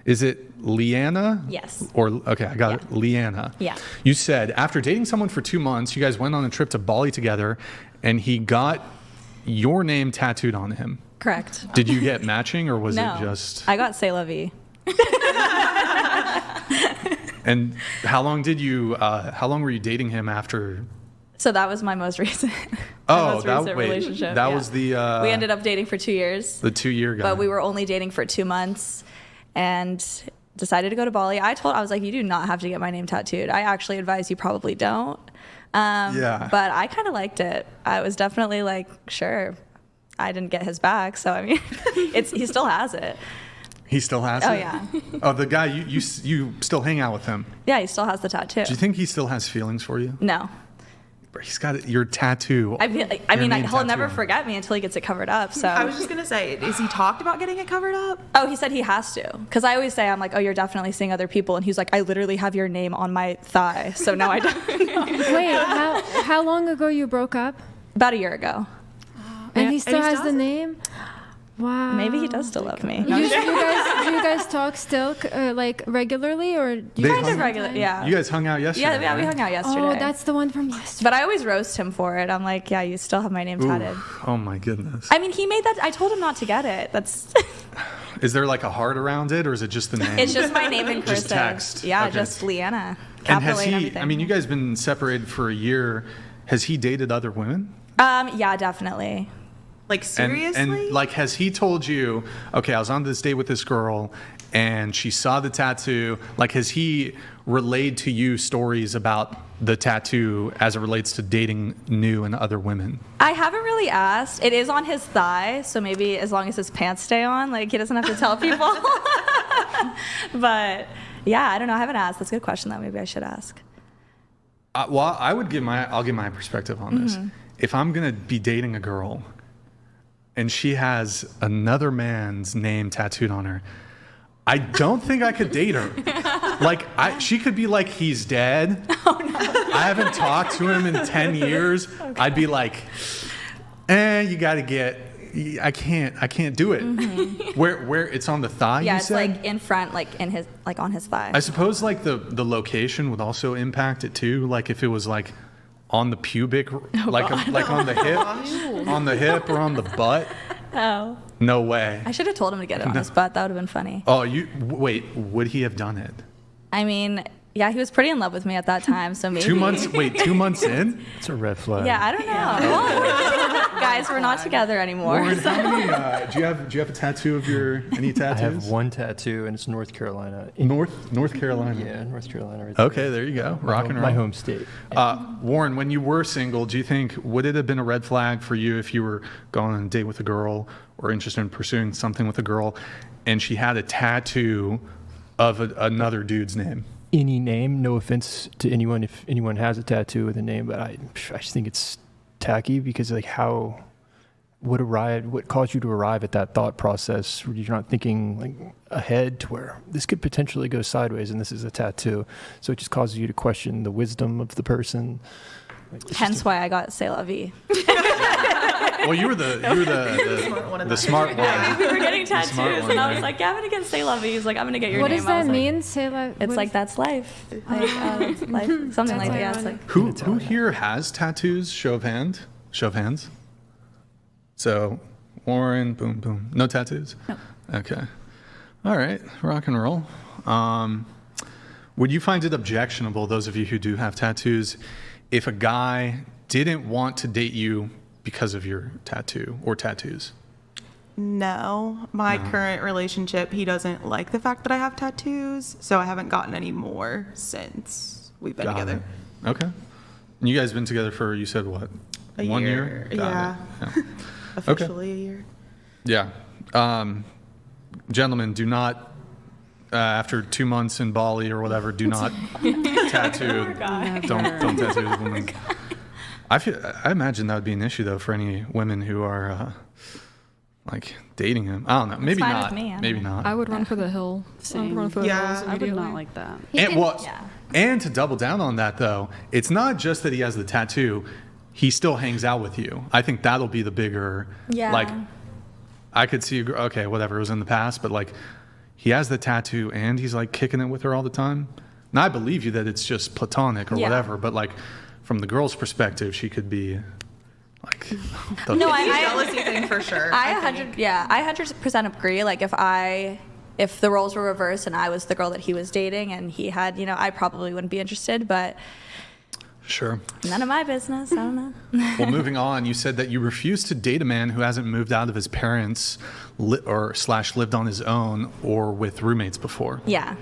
Is it Leanna? Yes. Or okay, I got it. Leanna. Yeah. You said after dating someone for 2 months, you guys went on a trip to Bali together, and he got your name tattooed on him. Correct. Did you get matching, or was No. it just? I got C'est La Vie. And how long did you? How long were you dating him after? So that was my most recent, relationship. That was the. We ended up dating for 2 years. The 2-year guy. But we were only dating for 2 months and decided to go to Bali. I was like, you do not have to get my name tattooed. I actually advise you probably don't. Yeah. But I kind of liked it. I was definitely like, sure. I didn't get his back, so I mean, he still has it. He still has it? Oh, yeah. Oh, the guy, you still hang out with him. Yeah, he still has the tattoo. Do you think he still has feelings for you? No. He's got your tattoo. I mean, he'll never forget me until he gets it covered up. So I was just going to say, is he talked about getting it covered up? Oh, he said he has to. Because I always say, I'm like, oh, you're definitely seeing other people. And he's like, I literally have your name on my thigh. So no, I don't. Wait, how long ago you broke up? About a year ago. And he still has the does it? name? Wow. Maybe he does still love me. Do you guys talk still like regularly, or do you They Kind of hung- regular, yeah. You guys hung out yesterday. Yeah, we hung out yesterday. Oh, that's the one from yesterday. But I always roast him for it. I'm like, yeah, you still have my name tatted. Oh my goodness. I mean, he made that. I told him not to get it. That's. Is there like a heart around it, or is it just the name? It's just my name in cursive. Just text. Yeah, Okay. just Leanna. And Capital has A he? everything. I mean, you guys been separated for a year. Has he dated other women? Yeah, definitely. Like, seriously? And like, has he told you, okay, I was on this date with this girl, and she saw the tattoo? Like, has he relayed to you stories about the tattoo as it relates to dating new and other women? I haven't really asked. It is on his thigh, so maybe as long as his pants stay on, like he doesn't have to tell people. But yeah, I don't know. I haven't asked. That's a good question, though. Maybe I should ask. Well, I'll give my perspective on this. If I'm gonna be dating a girl, and she has another man's name tattooed on her, I don't think I could date her. Like, she could be like, he's dead. Oh, no. I haven't talked to him in 10 years. Okay. I'd be like, you got to get. I can't do it. Mm-hmm. Where it's on the thigh. Yeah, you it's said? like in front, like in his, like on his thigh. I suppose like the location would also impact it too. Like if it was like on the pubic, like on the hip or on the butt. Oh. No way. I should have told him to get it on his butt. That would have been funny. Oh, wait, would he have done it? I mean, yeah, he was pretty in love with me at that time, so maybe. 2 months? Wait, 2 months in? It's a red flag. Yeah, I don't know. Well, guys, we're not together anymore. Warren, how many? Do you have a tattoo of any I tattoos? have one tattoo, and it's North Carolina. North Carolina. Yeah, North Carolina. Right Okay, there you go. Rock and roll. My home state. Warren, when you were single, do you think would it have been a red flag for you if you were going on a date with a girl or interested in pursuing something with a girl, and she had a tattoo of another dude's name? Any name, no offense to anyone if anyone has a tattoo with a name, but I just think it's tacky because like what caused you to arrive at that thought process where you're not thinking like ahead to where this could potentially go sideways and this is a tattoo, so it just causes you to question the wisdom of the person. Hence why I got C'est La Vie. Well, you were the smart one. We were getting tattoos, one, and I was right? like, yeah, I'm gonna get C'est La Vie. He's like, I'm gonna get your What name. does I was that like, mean? Say like, It's like that's life. Like life, something like that. Yeah, it's like Who here has tattoos? Show of hands. So, Warren, boom, boom. No tattoos? No. Okay. All right. Rock and roll. Would you find it objectionable, those of you who do have tattoos, if a guy didn't want to date you because of your tattoo or tattoos? No. My current relationship, he doesn't like the fact that I have tattoos, so I haven't gotten any more since we've been Got together. it. Okay. And you guys been together for, you said what? A 1 year. year? Yeah. Got it. Officially a year. Yeah. Gentlemen, do not, after 2 months in Bali or whatever, do not tattoo. Don't tattoo a woman. I imagine that would be an issue though for any women who are like dating him. I don't know. Maybe fine not. with me, I Maybe mean. not. I would run for the hill. I would run for the Yeah. hills I I would immediately. not like that. And to double down on that though, it's not just that he has the tattoo. He still hangs out with you. I think that'll be the bigger. Yeah. Like, I could see. Okay, whatever. It was in the past, but like, he has the tattoo and he's like kicking it with her all the time. And I believe you that it's just platonic or Yeah. whatever, but like from the girl's perspective, she could be like, No, I Jealousy thing for sure. I 100% agree. Like if the roles were reversed and I was the girl that he was dating and he had, I probably wouldn't be interested, but sure. none of my business. I don't know. Well, moving on, you said that you refuse to date a man who hasn't moved out of his parents or / lived on his own or with roommates before. Yeah.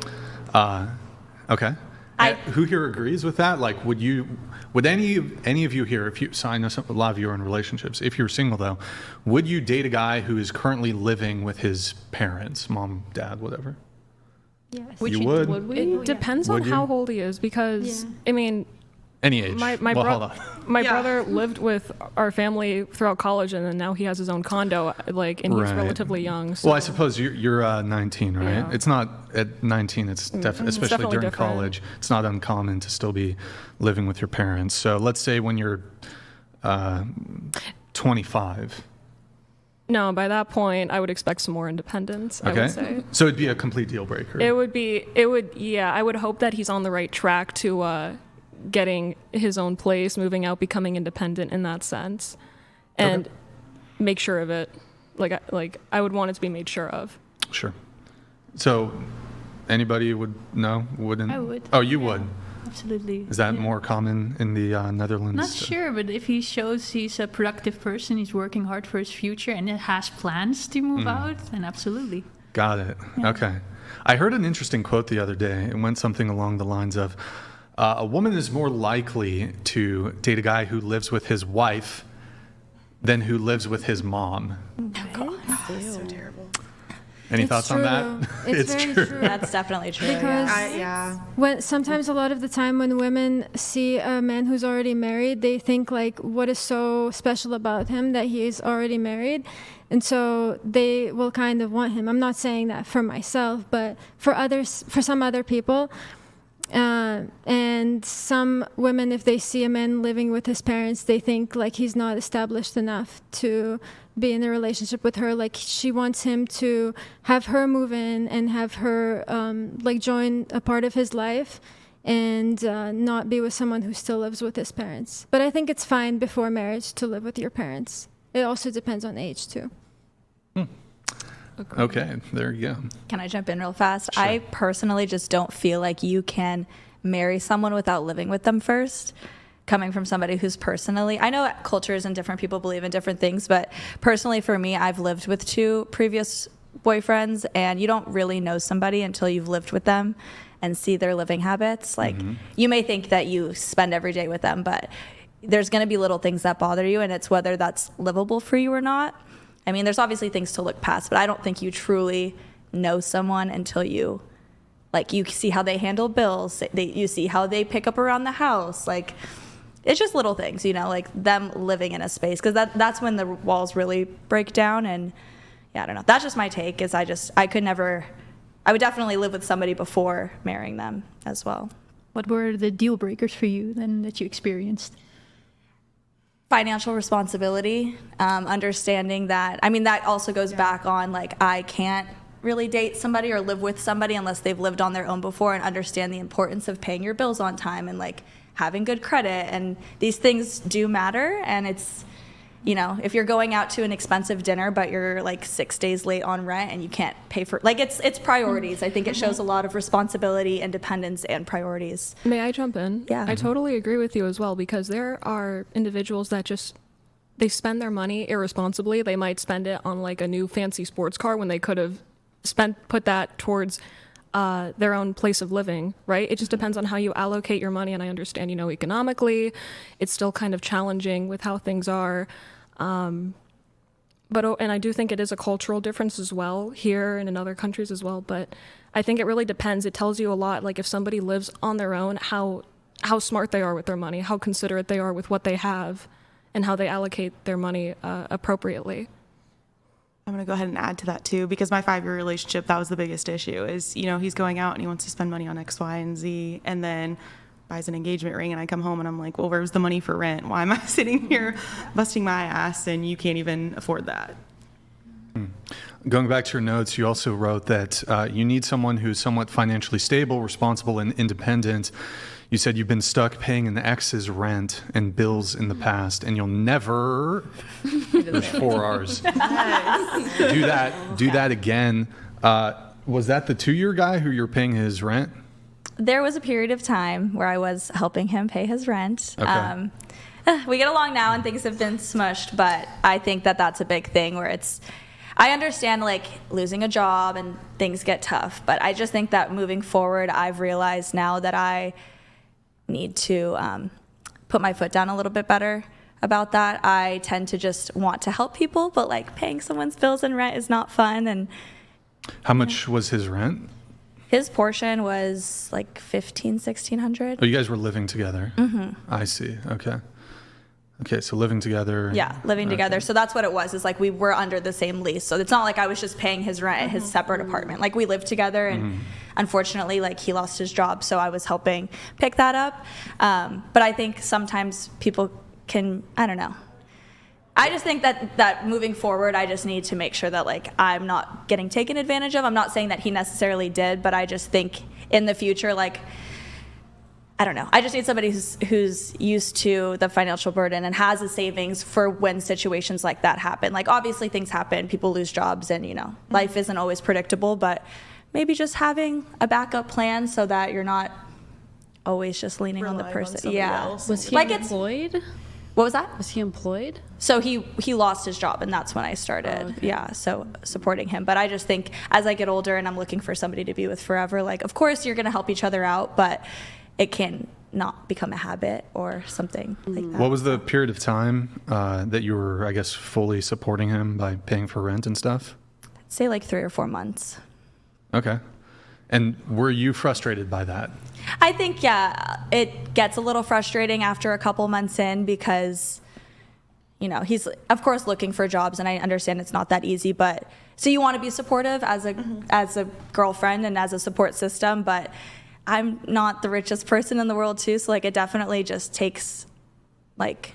Okay. Who here agrees with that? Like, would any of you here, so I know a lot of you are in relationships. If you're single though, would you date a guy who is currently living with his parents, mom, dad, whatever? Yes. You would? It depends on Would you? how old he is because, Yeah. I mean, Any age. my hold on. brother lived with our family throughout college, and then now he has his own condo, and he's Right. relatively young. So Well, I suppose you're 19, right? Yeah. It's not at 19. It's especially definitely during different. college. It's not uncommon to still be living with your parents. So let's say when you're 25. no, by that point, I would expect some more independence. I Okay. would say So it'd be a complete deal breaker. it would. Yeah, I would hope that he's on the right track to getting his own place, moving out, becoming independent in that sense, and make sure of it. Like I would want it to be made sure of. Sure. So anybody wouldn't? I would. Oh, you would. Absolutely. Is that Yeah. more common in the Netherlands? Not sure, but if he shows he's a productive person, he's working hard for his future, and has plans to move out, then absolutely. Got it. Okay. I heard an interesting quote the other day. It went something along the lines of, a woman is more likely to date a guy who lives with his wife than who lives with his mom. So terrible. Any It's thoughts on true. that? It's very true. That's definitely true. Because yeah. when sometimes a lot of the time when women see a man who's already married, they think like, what is so special about him that he is already married, and so they will kind of want him. I'm not saying that for myself, but for some other people. And some women, if they see a man living with his parents, they think like he's not established enough to be in a relationship with her. Like she wants him to have her move in and have her join a part of his life and not be with someone who still lives with his parents. But I think it's fine before marriage to live with your parents. It also depends on age too. Okay, there you go. Can I jump in real fast? Sure. I personally just don't feel like you can marry someone without living with them first. Coming from somebody who's personally, I know cultures and different people believe in different things, but personally for me, I've lived with 2 previous boyfriends, and you don't really know somebody until you've lived with them and see their living habits. Like you may think that you spend every day with them, but there's going to be little things that bother you, and it's whether that's livable for you or not. I mean, there's obviously things to look past, but I don't think you truly know someone until you see how they handle bills. You see how they pick up around the house. Like, it's just little things, like them living in a space, because that's when the walls really break down. And yeah, I don't know. That's just my take. I would definitely live with somebody before marrying them as well. What were the deal breakers for you then that you experienced? Financial responsibility, understanding that, that also goes back on, like, I can't really date somebody or live with somebody unless they've lived on their own before and understand the importance of paying your bills on time and, like, having good credit. And these things do matter. And it's, if you're going out to an expensive dinner, but you're, like, 6 days late on rent and you can't pay for, like, it's priorities. I think it shows a lot of responsibility, independence, and priorities. May I jump in? Yeah. I totally agree with you as well, because there are individuals that they spend their money irresponsibly. They might spend it on like a new fancy sports car when they could have put that towards their own place of living, right? It just depends on how you allocate your money. And I understand, economically, it's still kind of challenging with how things are. And I do think it is a cultural difference as well here and in other countries as well. But I think it really depends. It tells you a lot. Like if somebody lives on their own, how smart they are with their money, how considerate they are with what they have, and how they allocate their money appropriately. I'm going to go ahead and add to that too, because my 5-year relationship, that was the biggest issue is, he's going out and he wants to spend money on X, Y, and Z, and then buys an engagement ring, and I come home and I'm like, well, where's the money for rent? Why am I sitting here busting my ass and you can't even afford that? Going back to your notes, you also wrote that you need someone who's somewhat financially stable, responsible, and independent. You said you've been stuck paying an ex's rent and bills in the past, and you'll never. There's 4 R's. Do that again. Was that the 2-year guy who you're paying his rent? There was a period of time where I was helping him pay his rent. Okay. We get along now and things have been smushed, but I think that that's a big thing where I understand like losing a job and things get tough, but I just think that moving forward, I've realized now that I need to put my foot down a little bit better about that. I tend to just want to help people, but like paying someone's bills and rent is not fun. And How much was his rent? his portion was like $1,600. Oh, you guys were living together. Mm-hmm. I see. Okay, so living together. Yeah, living together. So that's what it was, is like we were under the same lease. So it's not like I was just paying his rent at his separate apartment. Like we lived together, and unfortunately, like he lost his job, so I was helping pick that up. But I think sometimes people can, I don't know. I just think that moving forward, I just need to make sure that like I'm not getting taken advantage of. I'm not saying that he necessarily did, but I just think in the future, like, I don't know. I just need somebody who's used to the financial burden and has a savings for when situations like that happen. Like obviously things happen, people lose jobs, and life isn't always predictable, but maybe just having a backup plan so that you're not always just leaning on the Relying on person. somebody Yeah. else. Was he Like it's- employed? What was that? Was he employed? So he lost his job, and that's when I started. Oh, okay. Yeah, so supporting him. But I just think as I get older and I'm looking for somebody to be with forever, like of course you're going to help each other out, but it can not become a habit or something like that. What was the period of time that you were, I guess, fully supporting him by paying for rent and stuff? I'd say like 3 or 4 months. Okay. And were you frustrated by that? I think, yeah, it gets a little frustrating after a couple months in because, he's of course looking for jobs, and I understand it's not that easy, but so you want to be supportive as a girlfriend and as a support system, but I'm not the richest person in the world too, so like it definitely just takes like,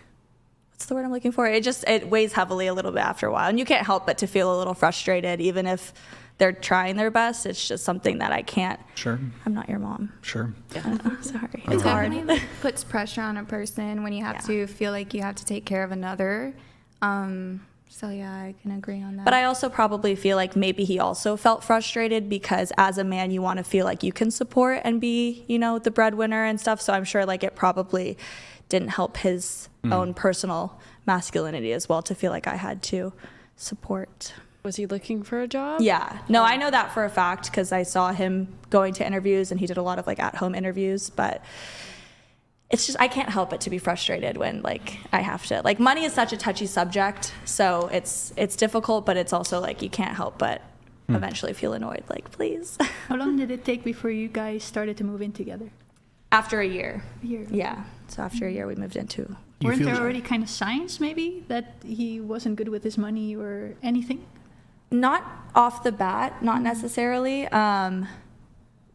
what's the word I'm looking for? It weighs heavily a little bit after a while, and you can't help but to feel a little frustrated even if they're trying their best. It's just something that I can't. Sure. I'm not your mom. Sure. Sorry. It It's hard. definitely puts pressure on a person when you have to feel like you have to take care of another. So yeah, I can agree on that. But I also probably feel like maybe he also felt frustrated because as a man, you want to feel like you can support and be, the breadwinner and stuff. So I'm sure like it probably didn't help his own personal masculinity as well to feel like I had to support. Was he looking for a job? Yeah. No, I know that for a fact because I saw him going to interviews, and he did a lot of like at-home interviews, but it's just I can't help but to be frustrated when like I have to, like, money is such a touchy subject, so it's difficult, but it's also like you can't help but eventually feel annoyed, like, please. How long did it take before you guys started to move in together? After a year. A year. Yeah. So after a year we moved into. Weren't there feel- already kind of signs maybe that he wasn't good with his money or anything? Not off the bat, not necessarily.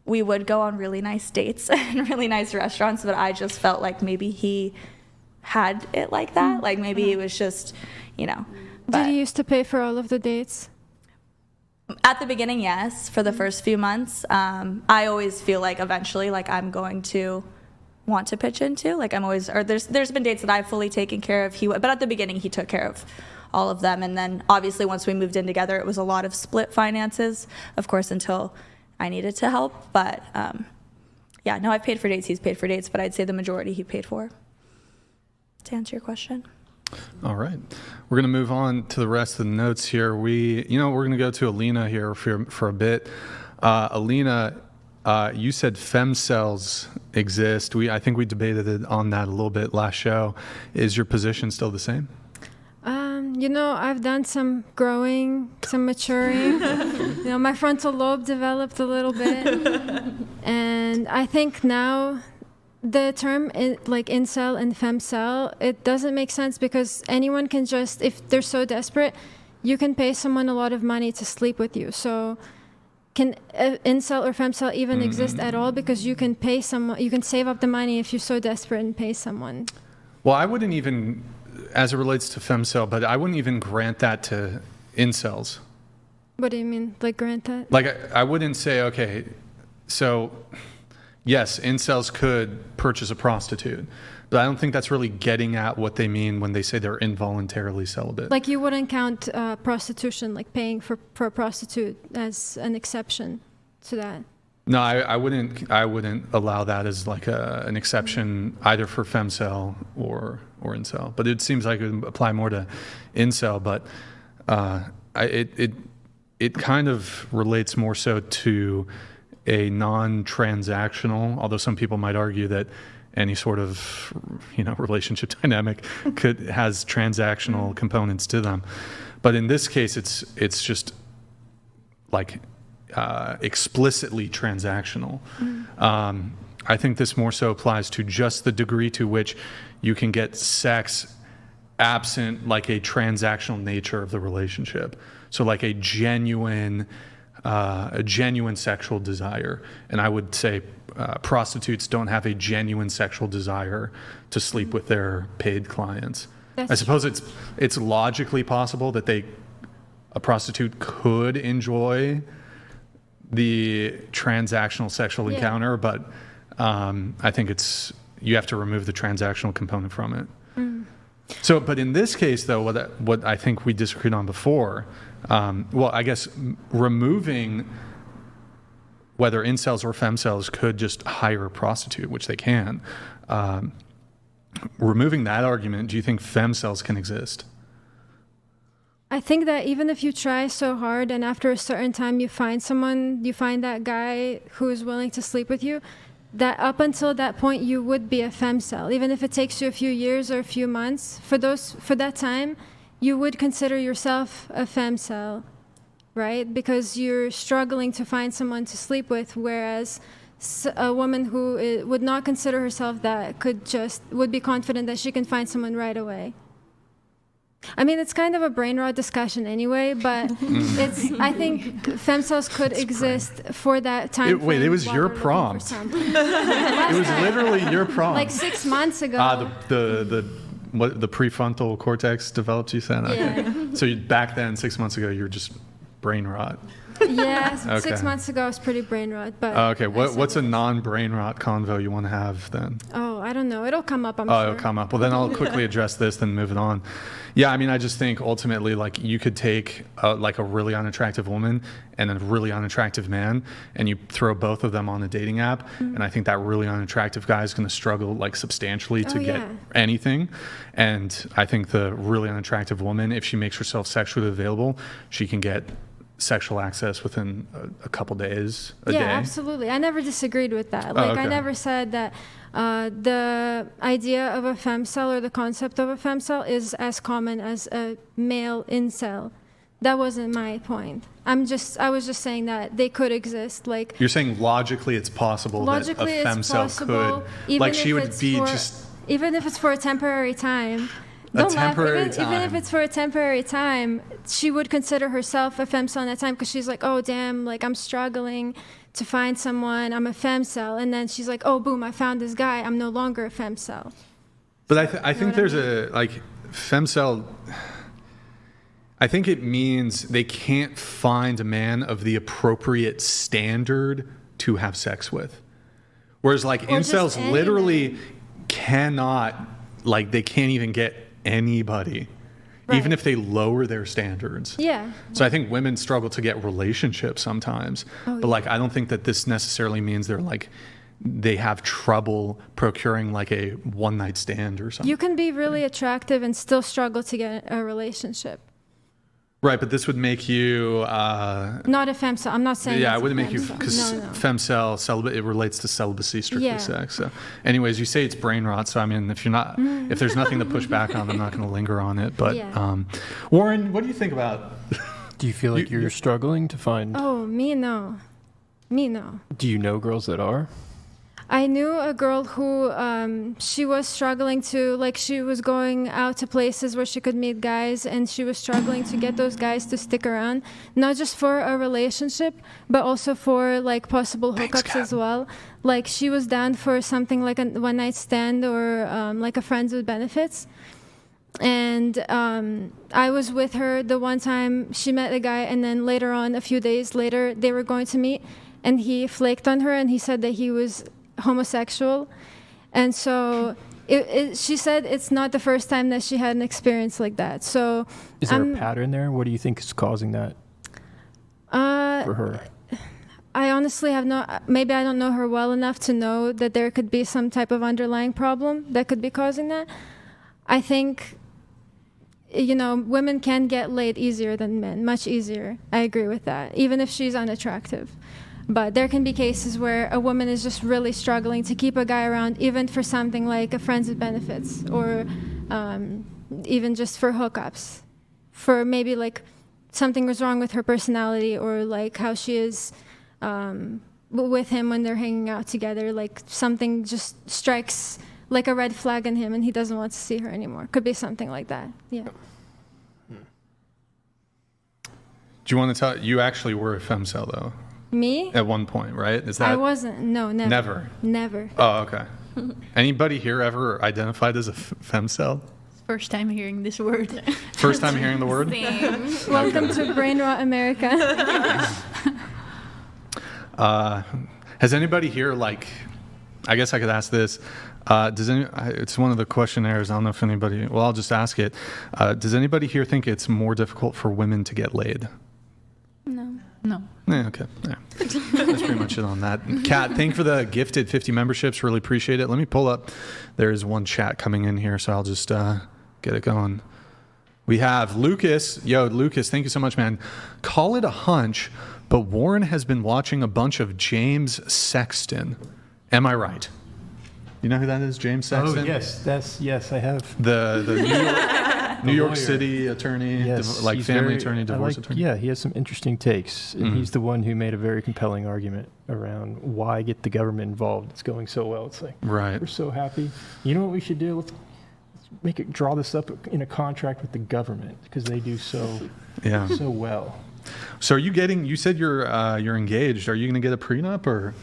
We would go on really nice dates and really nice restaurants, but I just felt like maybe he had it like that. Like maybe it was just, Did But he used to pay for all of the dates? at the beginning, yes, for the first few months. I always feel like eventually, like I'm going to want to pitch into. Like I'm always, or there's been dates that I've fully taken care of. But at the beginning, he took care of all of them. And then obviously once we moved in together, it was a lot of split finances, of course, until I needed to help. But yeah, no, I've paid for dates, he's paid for dates, but I'd say the majority he paid for. To answer your question. All right. We're going to move on to the rest of the notes here. We're going to go to Alina here for a bit. Alina, you said femcells exist. I think we debated on that a little bit last show. Is your position still the same? I've done some growing, some maturing. My frontal lobe developed a little bit. And I think now the term like incel and femcel, it doesn't make sense because anyone can just, if they're so desperate, you can pay someone a lot of money to sleep with you. So can incel or femcel even exist at all? Because you can pay someone, you can save up the money if you're so desperate and pay someone. Well, I wouldn't even, as it relates to femcel, but I wouldn't even grant that to incels. What do you mean? Like grant that? Like, I wouldn't say, okay, so yes, incels could purchase a prostitute, but I don't think that's really getting at what they mean when they say they're involuntarily celibate. Like you wouldn't count prostitution, like paying for a prostitute, as an exception to that. No, I wouldn't allow that as like an exception either for femcel or incel. But it seems like it would apply more to incel. But it kind of relates more so to a non-transactional, although some people might argue that any sort of relationship dynamic has transactional components to them. But in this case, it's just like explicitly transactional. I think this more so applies to just the degree to which you can get sex absent like a transactional nature of the relationship. So like a genuine sexual desire. And I would say prostitutes don't have a genuine sexual desire to sleep with their paid clients. I suppose it's logically possible that a prostitute could enjoy the transactional sexual encounter, but I think you have to remove the transactional component from it. So, but in this case, though, what I think we disagreed on before, I guess removing whether incels or femcels could just hire a prostitute, which they can. Removing that argument, do you think femcels can exist? I think that even if you try so hard and after a certain time you find that guy who is willing to sleep with you, that up until that point you would be a femcel. Even if it takes you a few years or a few months, for that time, you would consider yourself a femcel, right? Because you're struggling to find someone to sleep with, whereas a woman who would not consider herself that would be confident that she can find someone right away. I mean, it's kind of a brain rot discussion anyway, but I think femcels could exist for that time. Wait, it was your prompt. It was literally your prompt. Like 6 months ago. The prefrontal cortex developed, you said? Okay. Yeah. So back then, 6 months ago, you were just brain rot. Yeah, Okay. 6 months ago I was pretty brain rot. But Okay, what's a non-brain rot convo you want to have then? Oh, I don't know. It'll come up, I'm sure. It'll come up. Well, then I'll quickly address this, then move it on. Yeah, I mean, I just think ultimately, like, you could take like a really unattractive woman and a really unattractive man, and you throw both of them on a dating app, and I think that really unattractive guy is going to struggle like substantially to get anything. And I think the really unattractive woman, if she makes herself sexually available, she can get sexual access within a couple days, a day. Yeah, absolutely. I never disagreed with that. Like, okay. I never said that the idea of a femcel or the concept of a femcel is as common as a male incel. That wasn't my point. I was just saying that they could exist. Like, you're saying logically it's possible that a femcel could, like, she would be just, even if it's for a temporary time. Even if it's for a temporary time, she would consider herself a femcel in that time because she's like, oh, damn, like, I'm struggling to find someone. I'm a femcel. And then she's like, oh, boom, I found this guy. I'm no longer a femcel. But I think there's a, like, femcel, I think it means they can't find a man of the appropriate standard to have sex with. Whereas, like, incels literally cannot, like, they can't even get anybody, even if they lower their standards. Yeah. So I think women struggle to get relationships sometimes, but like, I don't think that this necessarily means they have trouble procuring like a one night stand or something. You can be really attractive and still struggle to get a relationship. Right, but this would make you not a femcel. I'm not saying. Yeah, it wouldn't make you, because femcel, celibate, it relates to celibacy, strictly sex. So, anyways, you say it's brain rot. So I mean, if there's nothing to push back on, I'm not going to linger on it. But Warren, what do you think about? Do you feel like you're struggling to find? Oh, me no. Do you know girls that are? I knew a girl who she was struggling to, like, she was going out to places where she could meet guys, and she was struggling to get those guys to stick around, not just for a relationship, but also for like possible hookups as well. Like, she was down for something like a one night stand or like a friends with benefits. And I was with her the one time she met a guy, and then later on, a few days later, they were going to meet, and he flaked on her, and he said that he was homosexual. And so she said it's not the first time that she had an experience like that. So Is there a pattern there? What do you think is causing that for her? I honestly have maybe I don't know her well enough to know that there could be some type of underlying problem that could be causing that. I think, women can get laid easier than men, much easier. I agree with that, even if she's unattractive. But there can be cases where a woman is just really struggling to keep a guy around, even for something like a friends with benefits, or even just for hookups, for maybe like something was wrong with her personality, or like how she is with him when they're hanging out together, like something just strikes like a red flag in him and he doesn't want to see her anymore. Could be something like that. Yeah. Do you want to tell? You actually were a femcel though. Me? At one point, right? Is that? I wasn't. No, never. Never. Never. Oh, okay. Anybody here ever identified as a femcel? First time hearing this word. First time hearing the word? Welcome to Brain Rot America. Has anybody here, like, I guess I could ask this. It's one of the questionnaires. I don't know if anybody, well, I'll just ask it. Does anybody here think it's more difficult for women to get laid? No. Yeah, okay. Yeah. That's pretty much it on that. Kat, thank you for the gifted 50 memberships. Really appreciate it. Let me pull up. There's one chat coming in here, so I'll just get it going. We have Lucas. Yo, Lucas, thank you so much, man. Call it a hunch, but Warren has been watching a bunch of James Sexton. Am I right? You know who that is, James Sexton? Oh, yes, I have. The New York City attorney, Yes, like he's family attorney, divorce attorney. Yeah, he has some interesting takes, and he's the one who made a very compelling argument around why get the government involved. It's going so well. It's like, Right. we're so happy. You know what we should do? Let's draw this up in a contract with the government, because they do so well. So are you getting? You said you're engaged. Are you going to get a prenup or?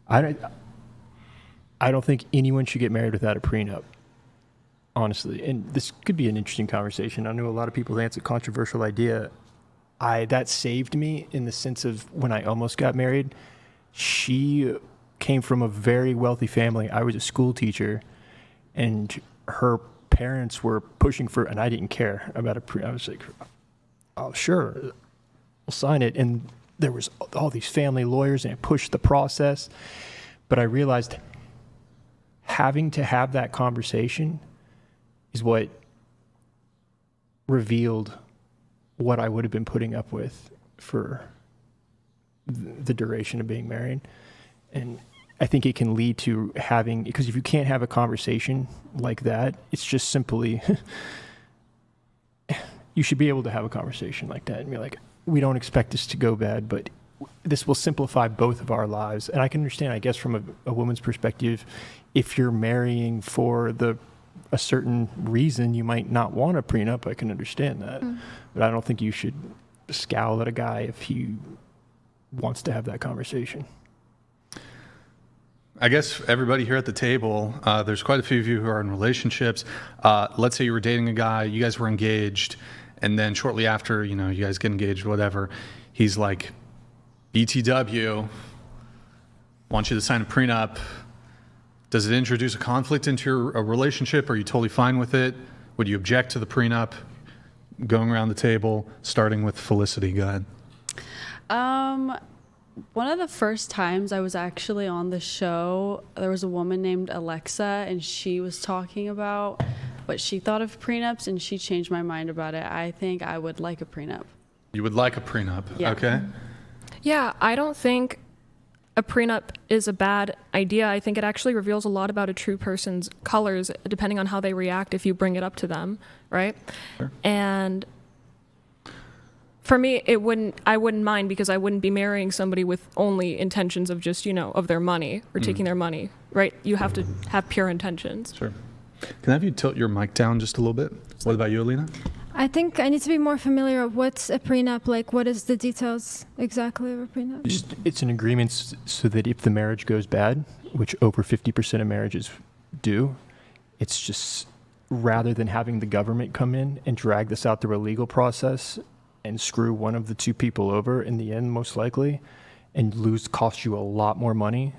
I don't think anyone should get married without a prenup, honestly. And this could be an interesting conversation. I know a lot of people think it's a controversial idea. That saved me in the sense of when I almost got married. She came from a very wealthy family. I was a school teacher, and her parents were pushing for, and I didn't care about I was like, oh, sure, I'll sign it. And there was all these family lawyers, and it pushed the process. But I realized having to have that conversation is what revealed what I would have been putting up with for the duration of being married. And I think it can lead to because if you can't have a conversation like that, it's just simply, you should be able to have a conversation like that and be like, we don't expect this to go bad, but this will simplify both of our lives. And I can understand, I guess, from a woman's perspective, if you're marrying for a certain reason, you might not want a prenup. I can understand that. But I don't think you should scowl at a guy if he wants to have that conversation. I guess everybody here at the table, there's quite a few of you who are in relationships. Let's say you were dating a guy, you guys were engaged, and then shortly after, you guys get engaged, whatever, he's like, BTW, want you to sign a prenup. Does it introduce a conflict into your relationship? Are you totally fine with it? Would you object to the prenup? Going around the table, starting with Felicity. Go ahead. One of the first times I was actually on the show, there was a woman named Alexa, and she was talking about what she thought of prenups, and she changed my mind about it. I think I would like a prenup. You would like a prenup, Yeah. Okay? Yeah, I don't think a prenup is a bad idea. I think it actually reveals a lot about a true person's colors, depending on how they react if you bring it up to them, right? Sure. And for me, I wouldn't mind, because I wouldn't be marrying somebody with only intentions of just, of their money or taking their money, right? You have to have pure intentions. Sure. Can I have you tilt your mic down just a little bit? What about you, Alina? I think I need to be more familiar with what's a prenup, like what is the details exactly of a prenup? It's an agreement so that if the marriage goes bad, which over 50% of marriages do, it's just rather than having the government come in and drag this out through a legal process and screw one of the two people over in the end, most likely, and cost you a lot more money,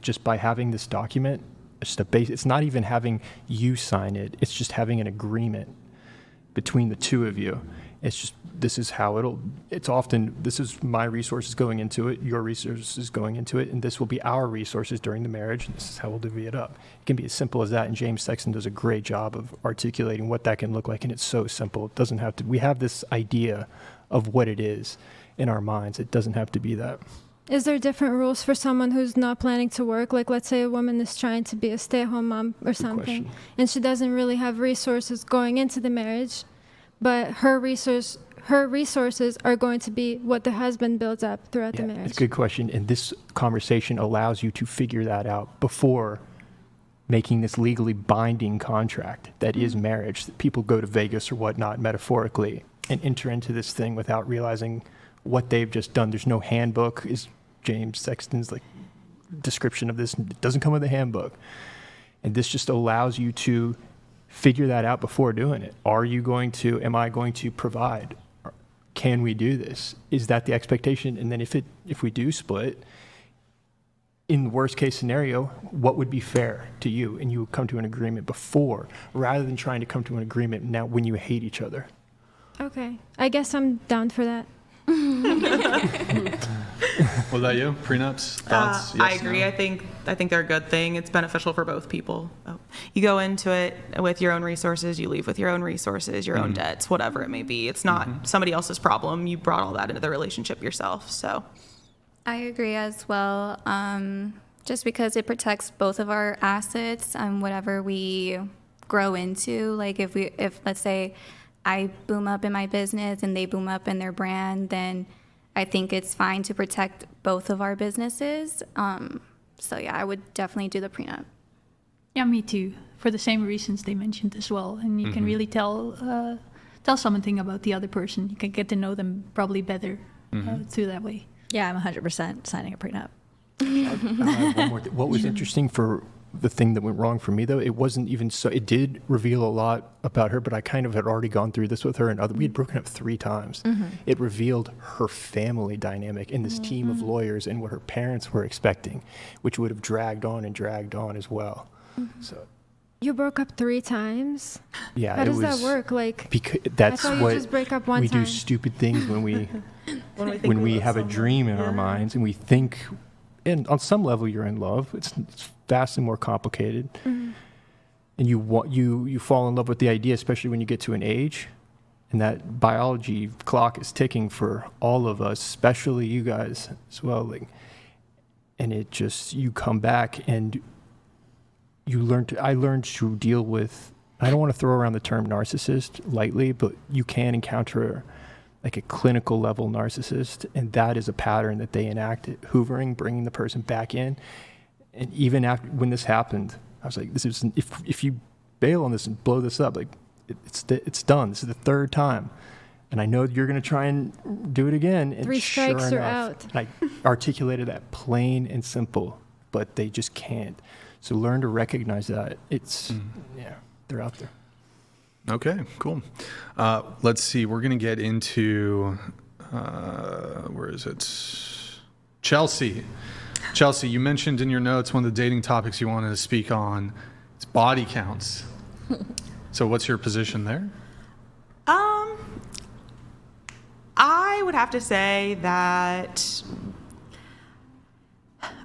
just by having this document, it's not even having you sign it, it's just having an agreement between the two of you. It's just, this is my resources going into it, your resources going into it, and this will be our resources during the marriage, and this is how we'll divvy it up. It can be as simple as that, and James Sexton does a great job of articulating what that can look like, and it's so simple. It doesn't have to, we have this idea of what it is in our minds. It doesn't have to be that. Is there different rules for someone who's not planning to work? Like, let's say a woman is trying to be a stay-at-home mom or something, question. and she doesn't really have resources going into the marriage, but her resources are going to be what the husband builds up throughout the marriage. It's a good question, and this conversation allows you to figure that out before making this legally binding contract that is marriage. People go to Vegas or whatnot, metaphorically, and enter into this thing without realizing what they've just done. There's no handbook, is James Sexton's description of this. It doesn't come with a handbook. And this just allows you to figure that out before doing it. Am I going to provide? Can we do this? Is that the expectation? And then if we do split, in the worst case scenario, what would be fair to you? And you would come to an agreement before, rather than trying to come to an agreement now when you hate each other. Okay. I guess I'm down for that. What about you? Prenups? Thoughts? Yes, I agree. no? I think they're a good thing. It's beneficial for both people. You go into it with your own resources, you leave with your own resources, your own debts, whatever it may be. It's not somebody else's problem. You brought all that into the relationship yourself. So I agree as well. Just because it protects both of our assets and whatever we grow into. Like if let's say I boom up in my business and they boom up in their brand, then I think it's fine to protect both of our businesses. So yeah, I would definitely do the prenup. Yeah, me too. For the same reasons they mentioned as well, and you can really tell something about the other person. You can get to know them probably better through that way. Yeah, I'm 100% signing a prenup. I have one more thing. What was interesting for the thing that went wrong for me, though, it wasn't even so. It did reveal a lot about her, but I kind of had already gone through this with her, and we had broken up 3 times. It revealed her family dynamic and this team of lawyers and what her parents were expecting, which would have dragged on as well. So You broke up 3 times? yeah, How does that work? Because that's I thought what you just break up one we time. do. Stupid things when we when we have a dream in our minds and we think, and on some level you're in love. It's vastly more complicated, and you fall in love with the idea, especially when you get to an age, and that biology clock is ticking for all of us, especially you guys as well. And you come back and I learned to deal with. I don't want to throw around the term narcissist lightly, but you can encounter a clinical level narcissist, and that is a pattern that they enact, hoovering, bringing the person back in. And even after, when this happened, I was like, "This is if you bail on this and blow this up, it's done. This is the 3rd time, and I know you're going to try and do it again." And 3 strikes, sure you're enough, out. I articulated that plain and simple, but they just can't. So learn to recognize that they're out there. Okay, cool. Let's see. We're going to get into, where is it? Chelsea. Chelsea, you mentioned in your notes one of the dating topics you wanted to speak on. It's body counts. So what's your position there? I would have to say that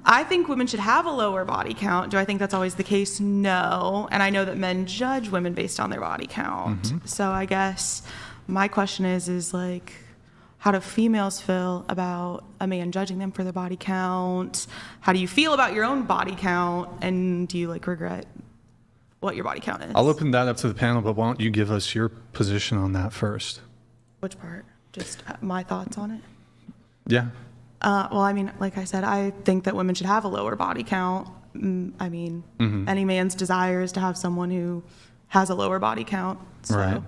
I think women should have a lower body count. Do I think that's always the case? No. And I know that men judge women based on their body count. So I guess my question is how do females feel about a man judging them for their body count? How do you feel about your own body count? And do you regret what your body count is? I'll open that up to the panel, but why don't you give us your position on that first? Which part? Just my thoughts on it? Yeah. Well, I mean, like I said, I think that women should have a lower body count. I mean, any man's desire is to have someone who has a lower body count. So. Right.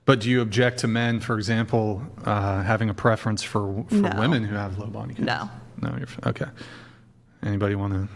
But do you object to men, for example, having a preference for No. women who have low body counts? No. No, okay. Anybody want to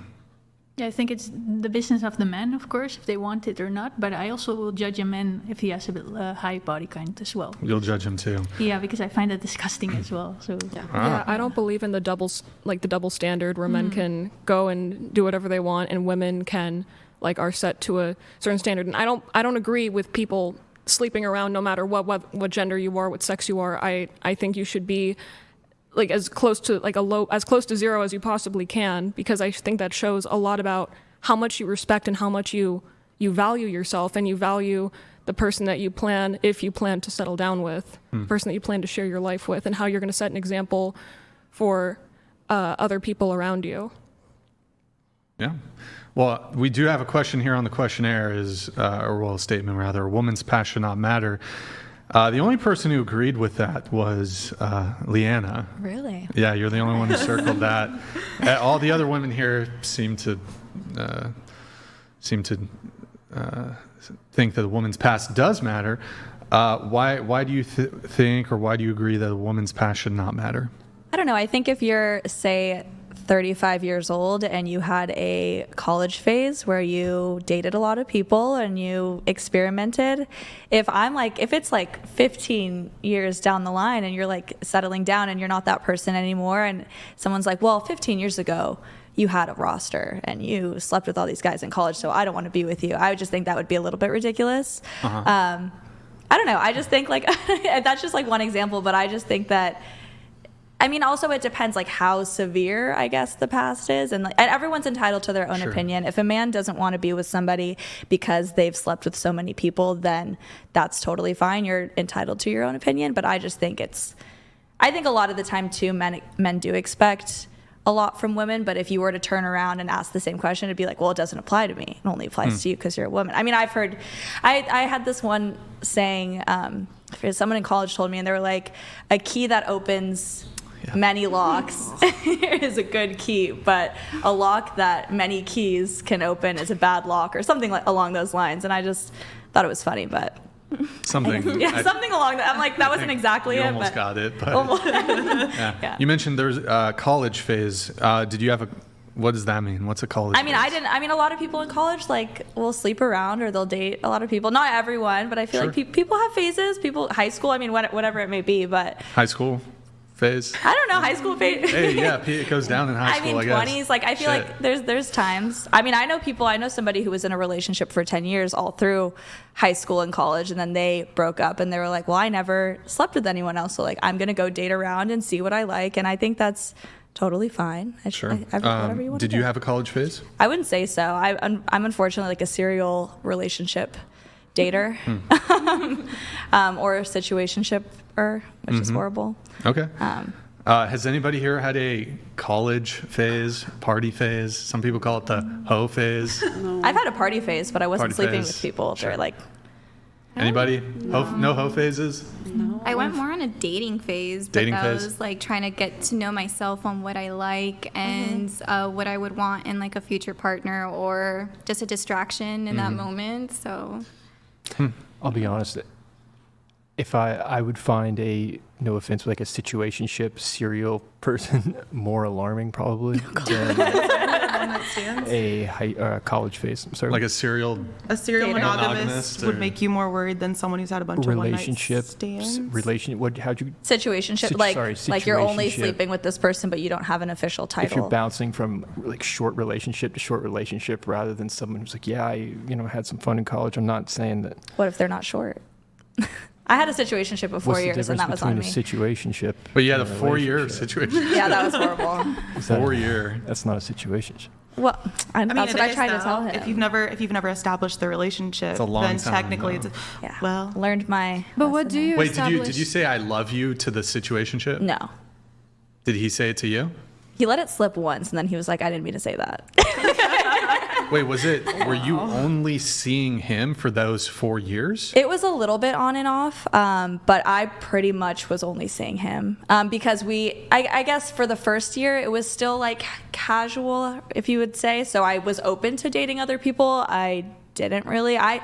Yeah, I think it's the business of the man, of course, if they want it or not. But I also will judge a man if he has a bit high body count as well. You'll judge him too. Yeah, because I find that disgusting as well. So Yeah, I don't believe in the double standard where men can go and do whatever they want and women can are set to a certain standard. And I don't agree with people sleeping around no matter what gender you are, what sex you are. I think you should be as close to as close to zero as you possibly can, because I think that shows a lot about how much you respect and how much you value yourself and you value the person that you plan, if you plan to settle down with, the person that you plan to share your life with, and how you're going to set an example for other people around you. Yeah. Well, we do have a question here on the questionnaire or a statement rather, a woman's past should not matter. The only person who agreed with that was Leanna. Really? Yeah, you're the only one who circled that. All the other women here seem to think that a woman's past does matter. Why do you think, or why do you agree that a woman's past should not matter? I don't know. I think if you're, say, 35 years old and you had a college phase where you dated a lot of people and you experimented, if it's 15 years down the line and you're settling down and you're not that person anymore, and someone's like, well, 15 years ago you had a roster and you slept with all these guys in college, so I don't want to be with you, I would just think that would be a little bit ridiculous. I don't know. I just think that's just one example, but I just think that, also it depends how severe, I guess, the past is. And everyone's entitled to their own opinion. If a man doesn't want to be with somebody because they've slept with so many people, then that's totally fine. You're entitled to your own opinion. But I just think I think a lot of the time, too, men do expect a lot from women. But if you were to turn around and ask the same question, it'd be well, it doesn't apply to me. It only applies to you because you're a woman. I've heard, I had this one saying, someone in college told me, and they were a key that opens many locks is a good key, but a lock that many keys can open is a bad lock, or something along those lines. And I just thought it was funny, but something along that. I'm that wasn't exactly you it. Almost got it, but yeah. You mentioned there's a college phase. Did you have what does that mean? What's a college phase? A lot of people in college will sleep around or they'll date a lot of people. Not everyone, but I feel people have phases. High school, whatever it may be, but high school phase? I don't know, high school phase. Hey, yeah, it goes down in high school, I guess. 20s, I feel there's times. I know somebody who was in a relationship for 10 years all through high school and college, and then they broke up and they were well, I never slept with anyone else, so I'm going to go date around and see what I like, and I think that's totally fine. Whatever you want Did to you do. have a college phase? I wouldn't say so. I'm unfortunately a serial relationship dater or a situationship-er, which is horrible. Okay. Has anybody here had a college phase, party phase? Some people call it the hoe phase. No. I've had a party phase, but I wasn't Party sleeping phase. with people. Sure. They're Anybody? No hoe phases? No. I went more on a dating phase, but Dating that phase? was trying to get to know myself on what I like and what I would want in a future partner, or just a distraction in that moment. So I'll be honest. If I would find no offense, a situationship serial person more alarming probably than a college phase. I'm sorry. A serial A serial monogamist Monogamist would or- make you more worried than someone who's had a bunch of relationship, one-night stands. how'd you, situationship, you're only situationship. sleeping with this person, but you don't have an official if you're title. bouncing from short relationship to short relationship rather than someone who's I had some fun in college. I'm not saying that. What if they're not short? I had a situationship of 4 What's the years, and difference that was on between me. a situationship? But you had a and 4-year relationship? situation. Yeah, that was horrible. Is that- 4-year. That's not a situationship. Well, that's what it I is, tried to though. tell him. If you've never established the relationship, It's a long then time, technically though. yeah, learned my. But what do you Wait, establish? did you say I love you to the situationship? No, Did he say it to you? he let it slip once, and then he was like, "I didn't mean to say that." Wait, were you only seeing him for those 4 years? It was a little bit on and off, but I pretty much was only seeing him because I guess for the first year, it was still casual, if you would say. So I was open to dating other people. I didn't really. I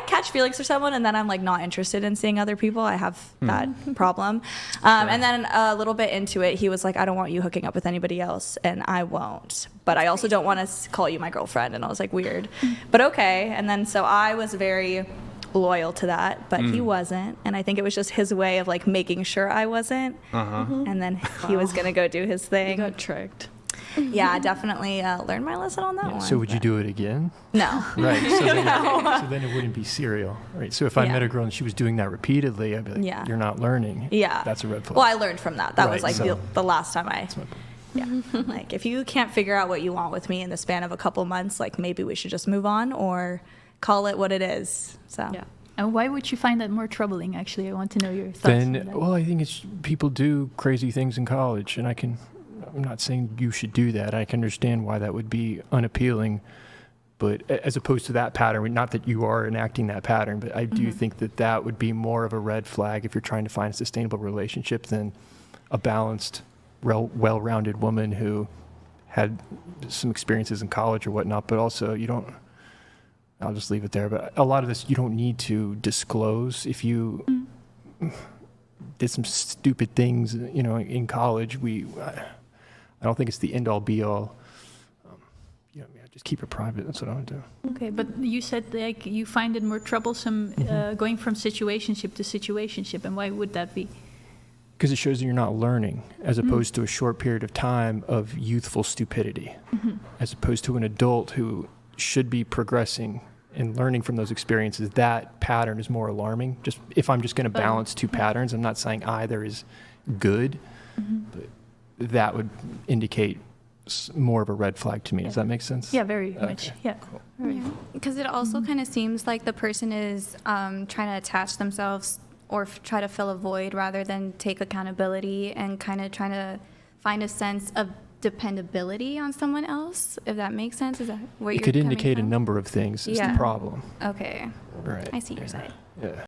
catch feelings for someone and then I'm like not interested in seeing other people. I have that problem. And then a little bit into it, he was like, I don't want you hooking up with anybody else, and I won't. But I also don't want to call you my girlfriend. And I was like, weird. But okay. And then so I was very loyal to that, but he wasn't. And I think it was just his way of like making sure I wasn't. And then he was going to go do his You thing. got tricked. Yeah, I definitely learned my lesson on that one. So would you do it again? No. Right. So then it wouldn't be serial, right? So if I Yeah. met a girl and she was doing that repeatedly, I'd be like, Yeah. you're not learning. Yeah. That's a red flag. Well, I learned from that. That was Right, like so- the last time I. That's my point. Yeah. Like, if you can't figure out what you want with me in the span of a couple months, like maybe we should just move on or call it what it is. So. Yeah. And why would you find that more troubling? Actually, I want to know your thoughts. on Then, that. well, I think it's people do crazy things in college, and I'm not saying you should do that. I can understand why that would be unappealing, but as opposed to that pattern, not that you are enacting that pattern, but I do think that that would be more of a red flag if you're trying to find a sustainable relationship than a balanced, well-rounded woman who had some experiences in college or whatnot, but also I'll just leave it there. But a lot of this you don't need to disclose. If you did some stupid things, in college, I don't think it's the end all be all. Just keep it private. That's what I would do. Okay, but you said like you find it more troublesome going from situationship to situationship, and why would that be? Because it shows that you're not learning, as opposed to a short period of time of youthful stupidity, as opposed to an adult who should be progressing and learning from those experiences. That pattern is more alarming. Just if I'm just going to balance two patterns, I'm not saying either is good, but that would indicate more of a red flag to me. Does that make sense? Yeah, very much. Yeah. Right. Because it also kind of seems like the person is trying to attach themselves or try to fill a void rather than take accountability and kind of trying to find a sense of dependability on someone else, if that makes sense. Is that what It you're could coming indicate a from? number of things is Yeah. the problem. Okay, Right. I see your side. Yeah.